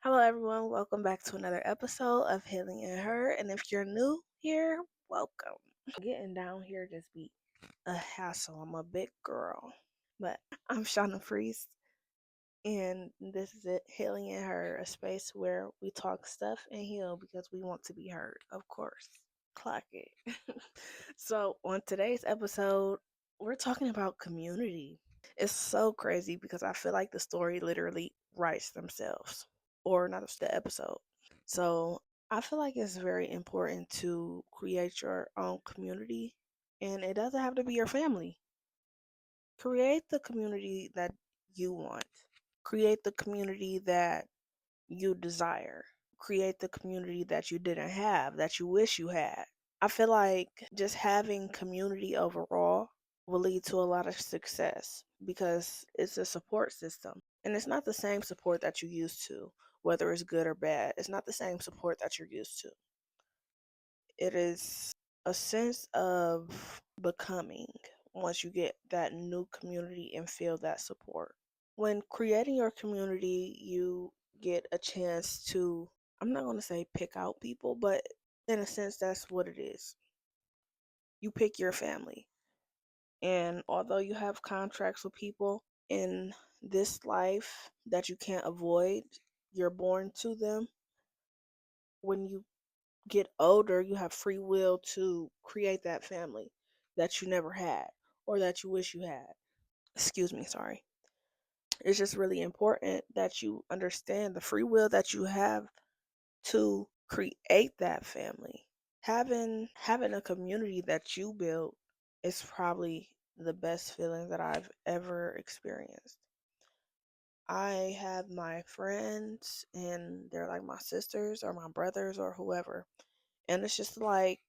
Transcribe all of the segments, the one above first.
Hello, everyone. Welcome back to another episode of Healing in Her. And if you're new here, welcome. Getting down here just be a hassle. I'm a big girl, but I'm Shauna Priest, and this is it, Healing in Her, a space where we talk stuff and heal because we want to be heard, of course. Clock it. So, on today's episode, we're talking about community. It's so crazy because I feel like the story literally writes themselves, or not the episode. So I feel like it's very important to create your own community, and it doesn't have to be your family. Create the community that you want, create the community that you desire, create the community that you didn't have, that you wish you had. I feel like just having community overall will lead to a lot of success because it's a support system. And it's not the same support that you used to, whether it's good or bad. It's not the same support that you're used to. It is a sense of becoming once you get that new community and feel that support. When creating your community, you get a chance to, I'm not going to say pick out people, but in a sense, that's what it is. You pick your family. And although you have contracts with people in this life that you can't avoid, you're born to them. When you get older, you have free will to create that family that you never had or that you wish you had. Excuse me, sorry. It's just really important that you understand the free will that you have to create that family. Having a community that you build is probably the best feeling that I've ever experienced. I have my friends and they're like my sisters or my brothers or whoever. And it's just like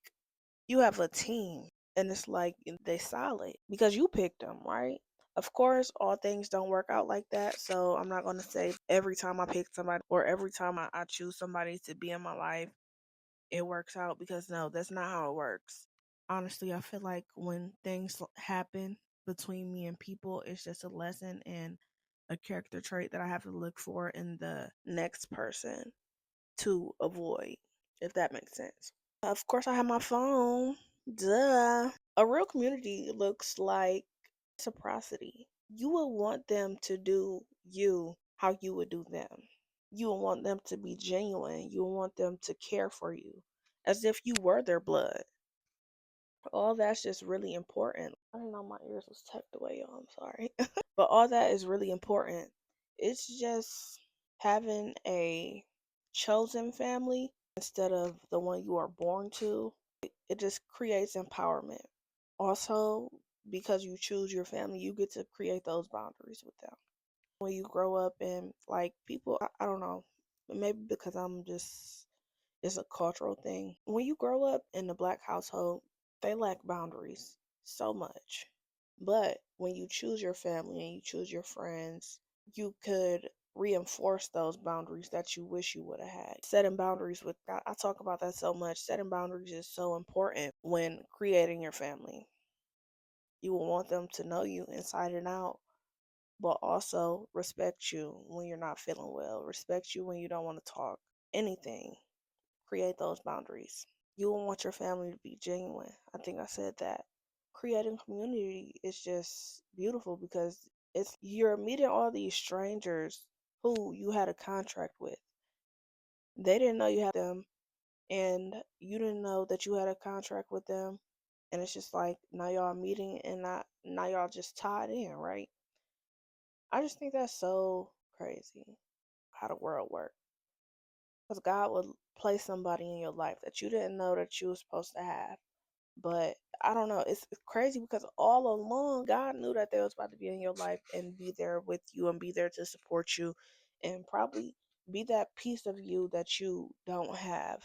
you have a team and it's like they solid because you picked them, right? Of course, all things don't work out like that. So I'm not going to say every time I pick somebody or every time I choose somebody to be in my life, it works out because no, that's not how it works. Honestly, I feel like when things happen between me and people, it's just a lesson and a character trait that I have to look for in the next person to avoid, if that makes sense. Of course, I have my phone. Duh. A real community looks like reciprocity. You will want them to do you how you would do them. You will want them to be genuine. You will want them to care for you as if you were their blood. All that's just really important. I didn't know my ears was tucked away, y'all. I'm sorry. But all that is really important. It's just having a chosen family instead of the one you are born to. It just creates empowerment. Also, because you choose your family, you get to create those boundaries with them. When you grow up and like people, I don't know, maybe because I'm just, it's a cultural thing. When you grow up in a black household, they lack boundaries so much. But when you choose your family and you choose your friends, you could reinforce those boundaries that you wish you would have had. Setting boundaries with, I talk about that so much. Setting boundaries is so important when creating your family. You will want them to know you inside and out, but also respect you when you're not feeling well, respect you when you don't want to talk, anything. Create those boundaries. You will want your family to be genuine. I think I said that. Creating community is just beautiful because it's you're meeting all these strangers who you had a contract with. They didn't know you had them and you didn't know that you had a contract with them, and it's just like now y'all meeting and not now y'all just tied in, right? I just think that's so crazy how the world works. Because God would place somebody in your life that you didn't know that you were supposed to have. But I don't know. It's crazy because all along, God knew that they was about to be in your life and be there with you and be there to support you and probably be that piece of you that you don't have.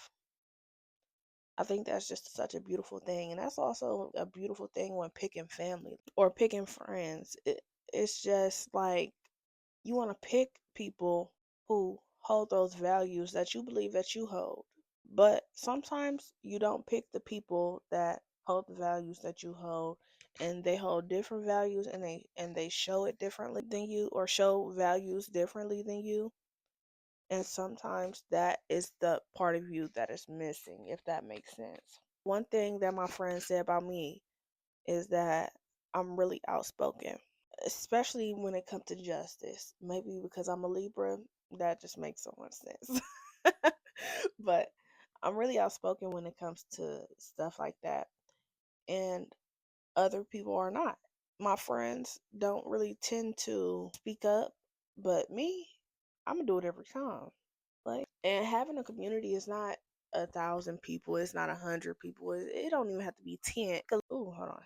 I think that's just such a beautiful thing. And that's also a beautiful thing when picking family or picking friends. It's just like you want to pick people who hold those values that you believe that you hold. But sometimes you don't pick the people that hold the values that you hold and they hold different values and they show it differently than you or show values differently than you. And sometimes that is the part of you that is missing, if that makes sense. One thing that my friend said about me is that I'm really outspoken, especially when it comes to justice. Maybe because I'm a Libra, that just makes so much sense. But I'm really outspoken when it comes to stuff like that. And other people are not. My friends don't really tend to speak up, but me, I'm gonna do it every time. And having a community is not 1,000 people. It's not 100 people. It don't even have to be 10. Ooh, hold on.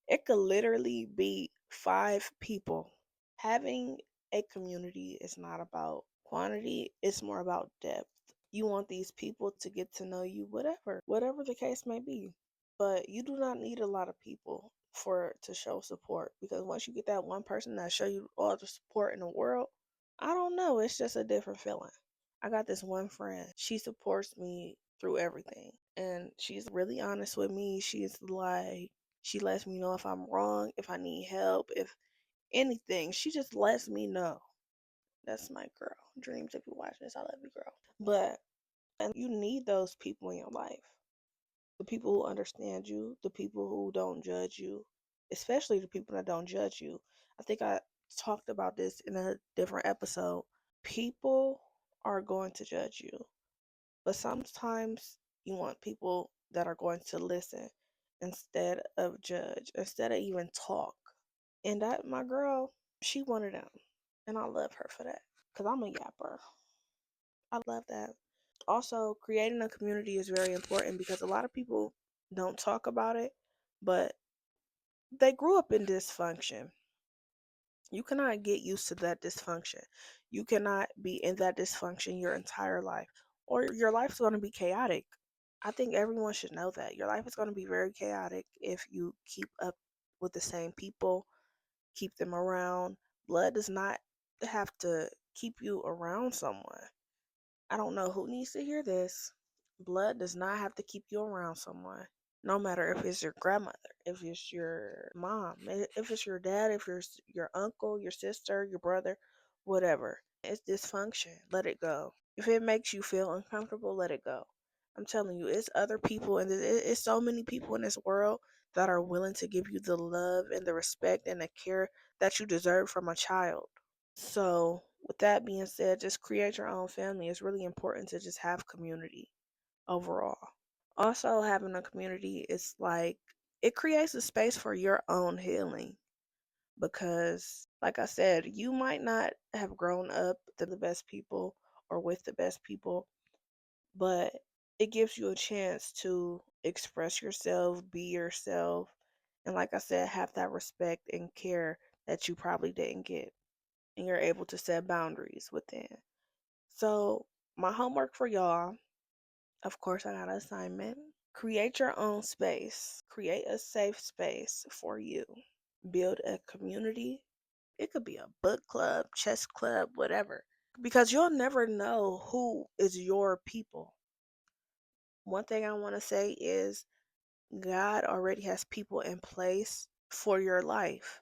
It could literally be 5 people. Having a community is not about quantity. It's more about depth. You want these people to get to know you, whatever the case may be. But you do not need a lot of people for to show support, because once you get that one person that show you all the support in the world, I don't know, it's just a different feeling. I got this one friend. She supports me through everything. And she's really honest with me. She's like, she lets me know if I'm wrong, if I need help, if anything. She just lets me know. That's my girl. Dreams, if you watch this, I love you, girl. But, and you need those people in your life. The people who understand you, the people who don't judge you, especially the people that don't judge you. I think I talked about this in a different episode. People are going to judge you, but sometimes you want people that are going to listen instead of judge, instead of even talk. And that, my girl, she one of them. And I love her for that. Because I'm a yapper. I love that. Also, creating a community is very important because a lot of people don't talk about it, but they grew up in dysfunction. You cannot get used to that dysfunction. You cannot be in that dysfunction your entire life, or your life's going to be chaotic. I think everyone should know that. Your life is going to be very chaotic if you keep up with the same people, keep them around. Blood does not have to keep you around someone. I don't know who needs to hear this. Blood does not have to keep you around someone. No matter if it's your grandmother, if it's your mom, if it's your dad, if it's your uncle, your sister, your brother, whatever. It's dysfunction. Let it go. If it makes you feel uncomfortable, let it go. I'm telling you, it's other people, and it's so many people in this world that are willing to give you the love and the respect and the care that you deserve from a child. So, with that being said, just create your own family. It's really important to just have community overall. Also, having a community is like it creates a space for your own healing because, like I said, you might not have grown up to the best people or with the best people, but it gives you a chance to express yourself, be yourself, and, like I said, have that respect and care that you probably didn't get, and you're able to set boundaries within. So, my homework for y'all, of course, I got an assignment. Create your own space, create a safe space for you, build a community. It could be a book club, chess club, whatever, because you'll never know who is your people. One thing I want to say is God already has people in place for your life.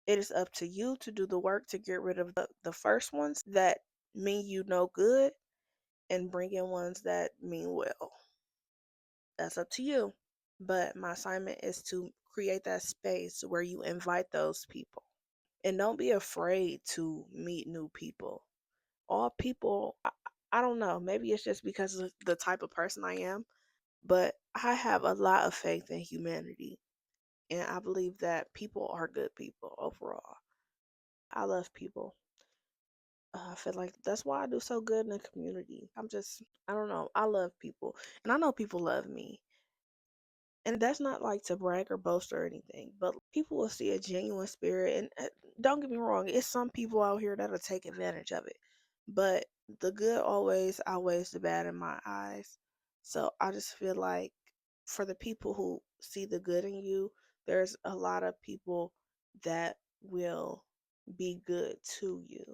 It is up to you to do the work to get rid of the first ones that mean you no good and bring in ones that mean well. That's up to you. But my assignment is to create that space where you invite those people. And don't be afraid to meet new people. All people, I don't know, maybe it's just because of the type of person I am, but I have a lot of faith in humanity. And I believe that people are good people overall. I love people. I feel like that's why I do so good in the community. I don't know, I love people. And I know people love me. And that's not like to brag or boast or anything, but people will see a genuine spirit. And don't get me wrong, it's some people out here that'll take advantage of it. But the good always outweighs the bad in my eyes. So I just feel like for the people who see the good in you, there's a lot of people that will be good to you.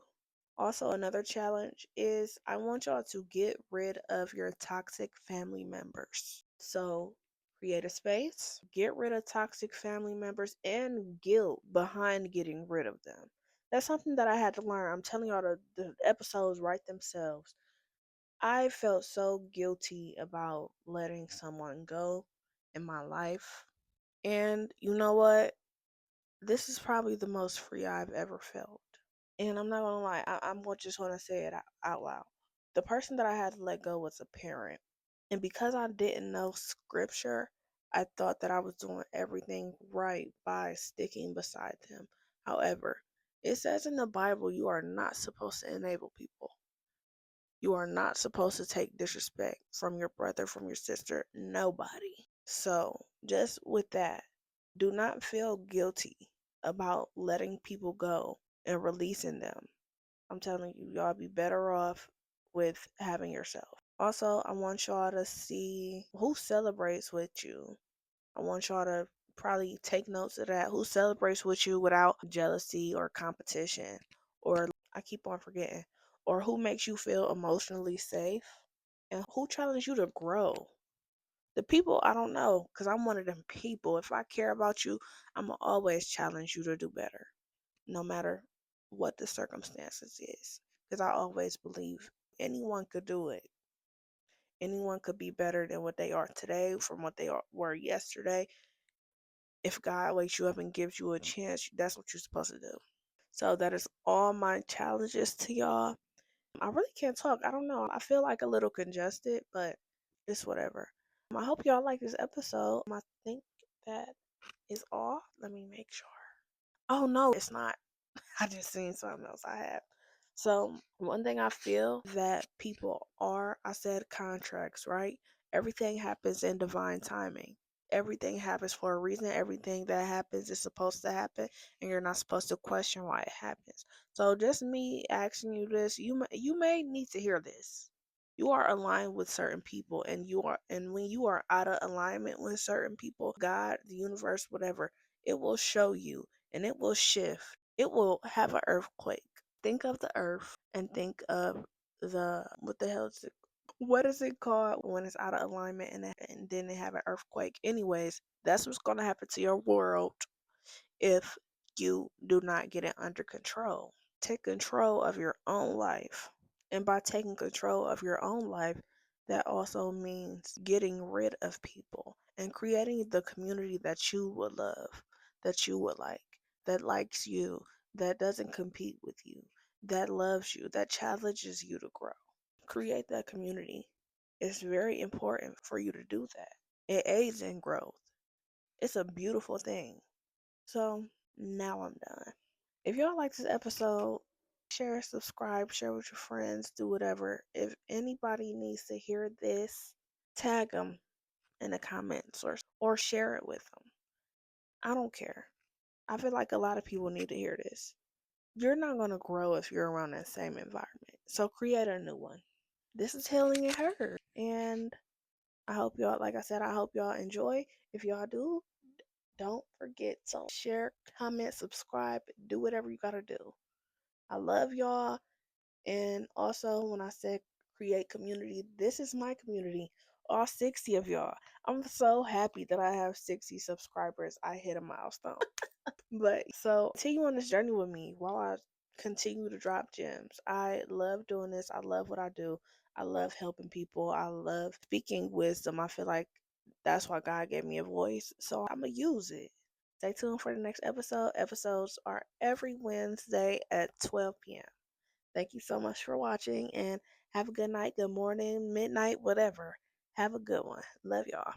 Also, another challenge is I want y'all to get rid of your toxic family members. So, create a space, get rid of toxic family members and guilt behind getting rid of them. That's something that I had to learn. I'm telling y'all, the episodes write themselves. I felt so guilty about letting someone go in my life. And you know what? This is probably the most free I've ever felt. And I'm not gonna lie, just gonna say it out loud. The person that I had to let go was a parent. And because I didn't know scripture, I thought that I was doing everything right by sticking beside them. However, it says in the Bible you are not supposed to enable people. You are not supposed to take disrespect from your brother, from your sister, nobody. So, just with that, do not feel guilty about letting people go and releasing them. I'm telling you, y'all be better off with having yourself. Also, I want y'all to see who celebrates with you. I want y'all to probably take notes of that. Who celebrates with you without jealousy or competition? Or I keep on forgetting. Or who makes you feel emotionally safe? And who challenges you to grow? The people, I don't know, because I'm one of them people. If I care about you, I'm going to always challenge you to do better, no matter what the circumstances is. Because I always believe anyone could do it. Anyone could be better than what they are today from what were yesterday. If God wakes you up and gives you a chance, that's what you're supposed to do. So that is all my challenges to y'all. I really can't talk. I don't know. I feel like a little congested, but it's whatever. I hope y'all like this episode. I think that is all. Let me make sure. Oh no, it's not. I just seen something else I have. So one thing I feel that people are, I said contracts, right? Everything happens in divine timing. Everything happens for a reason. Everything that happens is supposed to happen, and you're not supposed to question why it happens. So just me asking you this, you may need to hear this. You are aligned with certain people, and when you are out of alignment with certain people, God, the universe, whatever, it will show you and it will shift. It will have an earthquake. Think of the earth and think of what the hell is it? What is it called when it's out of alignment and then they have an earthquake? Anyways, that's what's going to happen to your world if you do not get it under control. Take control of your own life. And by taking control of your own life, that also means getting rid of people and creating the community that you would love, that you would like, that likes you, that doesn't compete with you, that loves you, that challenges you to grow. Create that community. It's very important for you to do that. It aids in growth. It's a beautiful thing. So now I'm done. If y'all like this episode, share, subscribe, share with your friends, do whatever. If anybody needs to hear this, tag them in the comments or share it with them. I don't care. I feel like a lot of people need to hear this. You're not going to grow if you're around that same environment. So create a new one. This is Healing in Her. And I hope y'all, like I said, I hope y'all enjoy. If y'all do, don't forget to share, comment, subscribe, do whatever you got to do. I love y'all. And also, when I said create community, this is my community. All 60 of y'all. I'm so happy that I have 60 subscribers. I hit a milestone. But so continue on this journey with me while I continue to drop gems. I love doing this. I love what I do. I love helping people. I love speaking wisdom. I feel like that's why God gave me a voice. So I'm going to use it. Stay tuned for the next episode. Episodes are every Wednesday at 12 p.m. Thank you so much for watching and have a good night, good morning, midnight, whatever. Have a good one. Love y'all.